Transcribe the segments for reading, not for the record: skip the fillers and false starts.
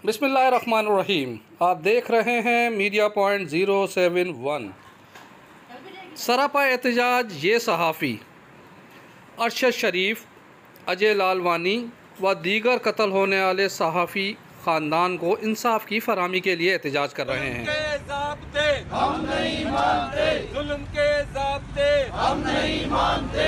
बिस्मिल्लाहिर्रहमानिर्रहीम। आप देख रहे हैं मीडिया पॉइंट 071। सरापा एहतजाज ये सहाफ़ी अरशद शरीफ, अजय लालवानी व दीगर कत्ल होने वाले सहाफ़ी ख़ानदान को इंसाफ की फराहमी के लिए एहतजाज कर रहे हैं। हम नहीं मानते, जुल्म के ज़ाब्ते हम नहीं मानते।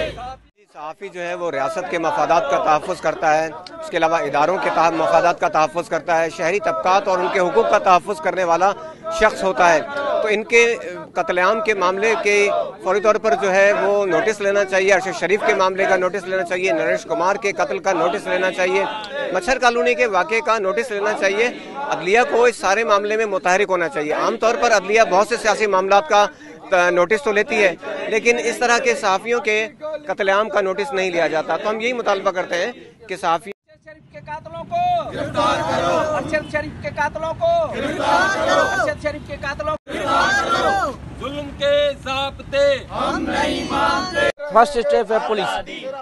सहाफ़ी जो है वो रियासत के मफादात का तहफ़्फ़ुज़ करता है, उसके अलावा इदारों के मफादात का तहफ़्फ़ुज़ करता है, शहरी तबक़ात और उनके हुकूक का तहफ़्फ़ुज़ करने वाला शख्स होता है। तो इनके कत्लेआम के मामले के फौरी तौर पर जो है वो नोटिस लेना चाहिए। अरशद शरीफ के मामले का नोटिस लेना चाहिए, नरेश कुमार के कत्ल का नोटिस लेना चाहिए, मच्छर कॉलोनी के वाक़े का नोटिस लेना चाहिए। अदलिया को इस सारे मामले में मुतहरिक होना चाहिए। आमतौर पर अदलिया बहुत से सियासी मामलात का नोटिस तो लेती है, लेकिन इस तरह के सहाफ़ियों के कत्लेआम का नोटिस नहीं लिया जाता। तो हम यही मुतालबा करते हैं कि सहाफ़ी शरीफ के कातलों को गिरफ्तार करो, अरशद शरीफ के कातलों को गिरफ्तार करो, अरशद शरीफ के कातलों को गिरफ्तार करो। जुल्म के ज़ाब्ते हम नहीं मानते। फर्स्ट स्टेप है पुलिस।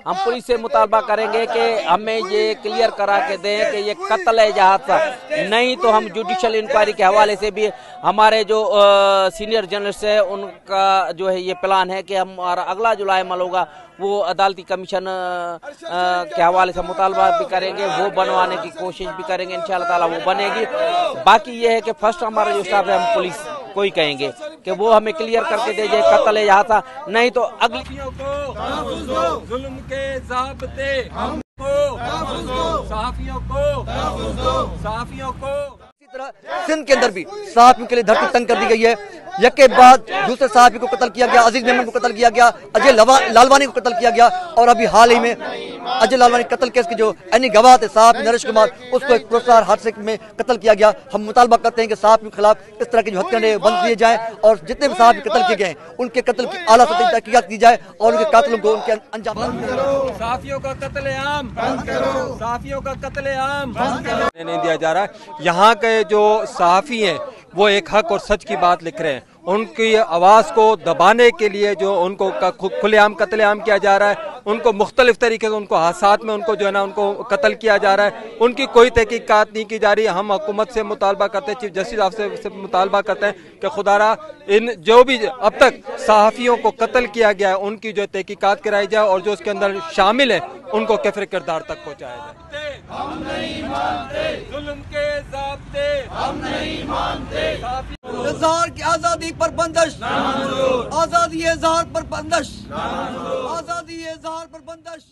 हम पुलिस से मुतालबा करेंगे कि हमें ये क्लियर करा के दें कि ये कत्ल है जहाज का, नहीं तो हम जुडिशल इंक्वायरी के हवाले से भी हमारे जो सीनियर जर्नलिस्ट है उनका जो है ये प्लान है कि हमारा अगला जो लाएमल होगा वो अदालती कमीशन के हवाले से मुतालबा भी करेंगे, वो बनवाने की कोशिश भी करेंगे। इंशाअल्लाह ताला वो बनेगी। बाकी ये है कि फर्स्ट हमारा जो स्टाफ है हम पुलिस को ही कहेंगे कि वो हमें क्लियर करके दे जाए कत्ल है यहाँ था, नहीं तो अगली जुल्म के ज़ाब्ते हमको, सहाफ़ियों को इसी तरह सिंध के अंदर भी सहाफ़ियों के लिए धरती तंग कर दी गई है। एक के बाद दूसरे सहाफ़ी को कत्ल किया गया, अजीज मेमन को कत्ल किया गया, अजय लालवानी को कत्ल किया गया, और अभी हाल ही में अजय लालवानी कत्ल केस के जो अन्य गवाह थे सहाफ़ी नरेश कुमार, उसको एक पुरस्कार हादसे में कत्ल किया गया। हम मुतालबा करते हैं कि सहाफ़ियों के खिलाफ इस तरह की जो हत्याएं बंद किए जाएं और जितने भी सहाफ़ी कत्ल किए गए उनके कत्ल की आला सतही तहकीकात की जाए और उनके कातिलों को उनके अंजाम सहाफ़ियों का कत्लेआम बंद करो, सहाफ़ियों का कत्लेआम नहीं दिया जा रहा है। यहाँ के जो सहाफ़ी हैं वो एक हक और सच की बात लिख रहे हैं। उनकी आवाज़ को दबाने के लिए जो उनको खुलेआम कत्लेआम किया जा रहा है, उनको मुख्तलिफ तरीके से उनको हादसात में उनको जो है ना उनको कत्ल किया जा रहा है, उनकी कोई तहकीकात नहीं की जा रही है। हम हुकूमत से मुतालबा करते हैं, चीफ जस्टिस साहब से मुतालबा करते हैं कि खुदारा इन जो भी अब तक सहाफ़ियों को कत्ल किया गया है उनकी जो तहकीकात कराई जाए और जो उसके अंदर शामिल है उनको कैफर किरदार तक पहुँचाया जाए। हम नहीं मानते, जुल्म के ज़ाब्ते हम नहीं मानते। इज़हार की आज़ादी पर बंदिश, आज़ादी इज़हार पर बंदिश, आज़ादी इज़हार पर बंदिश।